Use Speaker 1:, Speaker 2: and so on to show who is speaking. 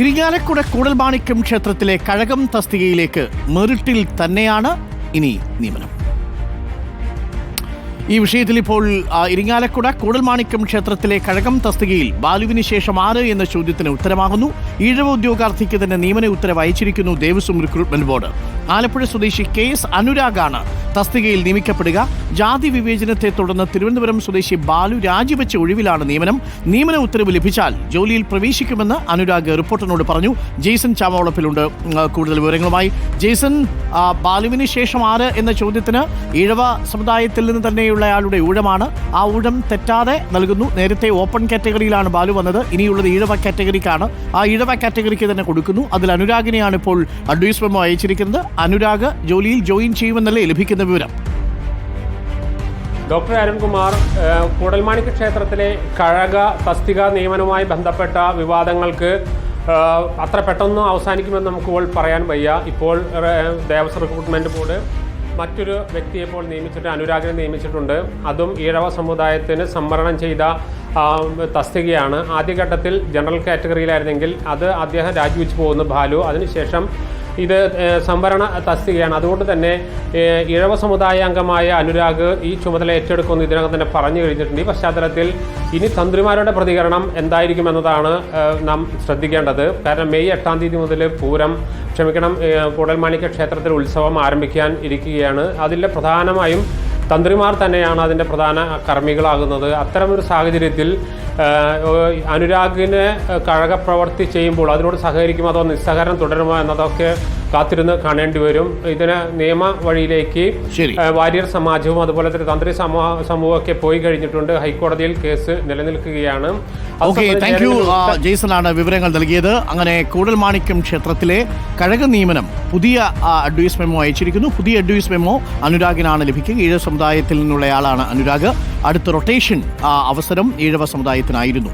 Speaker 1: ഇരിങ്ങാലക്കുട കൂടൽമാണിക്യം ക്ഷേത്രത്തിലെ കഴകം തസ്തികയിലേക്ക് മെറിറ്റിൽ തന്നെയാണ് ഇനി നിയമനം. ഈ വിഷയത്തിൽ ഇപ്പോൾ ഇരിങ്ങാലക്കുട കൂടൽമാണിക്യം ക്ഷേത്രത്തിലെ കഴകം തസ്തികയിൽ ബാലുവിന് ശേഷം ആര് എന്ന ചോദ്യത്തിന് ഉത്തരമാകുന്നു. ഈഴവ ഉദ്യോഗാർത്ഥിക്ക് തന്നെ നിയമന ഉത്തരവ് അയച്ചിരിക്കുന്നു ദേവസ്വം റിക്രൂട്ട്മെന്റ് ബോർഡ്. ആലപ്പുഴ സ്വദേശി KS അനുരാഗാണ് തസ്തികയിൽ നിയമിക്കപ്പെടുക. ജാതി വിവേചനത്തെ തുടർന്ന് തിരുവനന്തപുരം സ്വദേശി ബാലു രാജിവെച്ച ഒഴിവിലാണ് നിയമനം. നിയമന ഉത്തരവ് ലഭിച്ചാൽ ജോലിയിൽ പ്രവേശിക്കുമെന്ന് അനുരാഗ് റിപ്പോർട്ടറിനോട് പറഞ്ഞു. ജെയ്സൺ ചാമവളപ്പിലുണ്ട് കൂടുതൽ വിവരങ്ങളുമായി. ജെയ്സൺ, ബാലുവിന് ശേഷം ആര് എന്ന ചോദ്യത്തിന് ഈഴവ സമുദായത്തിൽ നിന്ന് തന്നെയുള്ളയാളുടെ ഊഴമാണ്. ആ ഊഴം തെറ്റാതെ നൽകുന്നു. നേരത്തെ ഓപ്പൺ കാറ്റഗറിയിലാണ് ബാലു വന്നത്, ഇനിയുള്ളത് ഈഴവ കാറ്റഗറിക്കാണ്. ആ ഈഴവ കാറ്റഗറിക്ക് തന്നെ കൊടുക്കുന്നു. അതിൽ അനുരാഗിനെയാണ് ഇപ്പോൾ അഡ്വൈസ് മെമ്മോ അയച്ചിരിക്കുന്നത്. അനുരാഗ് ജോലിയിൽ ജോയിൻ ചെയ്യുമെന്നല്ലേ ലഭിക്കുന്ന വിവരം?
Speaker 2: ഡോക്ടർ അരുൺകുമാർ, കൂടൽമാണിക്യ ക്ഷേത്രത്തിലെ കഴക തസ്തിക നിയമനവുമായി ബന്ധപ്പെട്ട വിവാദങ്ങൾക്ക് അത്ര പെട്ടെന്ന് അവസാനിക്കുമെന്ന് നമുക്കിപ്പോൾ പറയാൻ വയ്യ. ഇപ്പോൾ ദേവസ്വം റിക്രൂട്ട്മെന്റ് ബോർഡ് മറ്റൊരു വ്യക്തിയെ ഇപ്പോൾ നിയമിച്ചിട്ട് അനുരാഗിനെ നിയമിച്ചിട്ടുണ്ട്. അതും ഈഴവ സമുദായത്തിന് സംവരണം ചെയ്ത തസ്തികയാണ്. ആദ്യഘട്ടത്തിൽ ജനറൽ കാറ്റഗറിയിലായിരുന്നെങ്കിൽ അത് അദ്ദേഹം രാജിവെച്ച് പോകുന്നു ബാലു. അതിനുശേഷം ഇത് സംവരണ തസ്തികയാണ്. അതുകൊണ്ട് തന്നെ ഈഴവ സമുദായ അംഗമായ അനുരാഗ് ഈ ചുമതല ഏറ്റെടുക്കുമെന്ന് ഇതിനകം തന്നെ പറഞ്ഞു കഴിഞ്ഞിട്ടുണ്ട്. ഈ പശ്ചാത്തലത്തിൽ ഇനി തന്ത്രിമാരുടെ പ്രതികരണം എന്തായിരിക്കുമെന്നതാണ് നാം ശ്രദ്ധിക്കേണ്ടത്. കാരണം മെയ് 8-ാം തീയതി മുതൽ കൂടൽമാണിക്യ ക്ഷേത്രത്തിൽ ഉത്സവം ആരംഭിക്കാൻ ഇരിക്കുകയാണ്. അതിൽ പ്രധാനമായും തന്ത്രിമാർ തന്നെയാണ് അതിൻ്റെ പ്രധാന കർമ്മികളാകുന്നത്. അത്തരമൊരു സാഹചര്യത്തിൽ അനുരാഗിന് കഴകപ്രവർത്തി ചെയ്യുമ്പോൾ അതിനോട് സഹകരിക്കുമോ അതോ നിസ്സഹകരണം തുടരുമോ എന്നതൊക്കെ കാത്തിരുന്ന് കാണേണ്ടി വരും. ഇതിന് നിയമ വഴിയിലേക്ക് വാര്യർ സമാജവും അതുപോലെ തന്നെ തന്ത്രി സമൂഹമൊക്കെ പോയി കഴിഞ്ഞിട്ടുണ്ട്. ഹൈക്കോടതിയിൽ കേസ് നിലനിൽക്കുകയാണ്.
Speaker 1: ജെയ്സണാണ് വിവരങ്ങൾ നൽകിയത്. അങ്ങനെ കൂടൽമാണിക്യം ക്ഷേത്രത്തിലെ കഴക നിയമനം പുതിയ അഡ്വൈസ് മെമ്മോ അയച്ചിരിക്കുന്നു. പുതിയ അഡ്വൈസ് മെമ്മോ അനുരാഗിനാണ് ലഭിക്കുക. ഈഴവ സമുദായത്തിൽ നിന്നുള്ളയാളാണ് അനുരാഗ്. അടുത്ത റൊട്ടേഷൻ അവസരം ഈഴവ സമുദായത്തിനായിരുന്നു.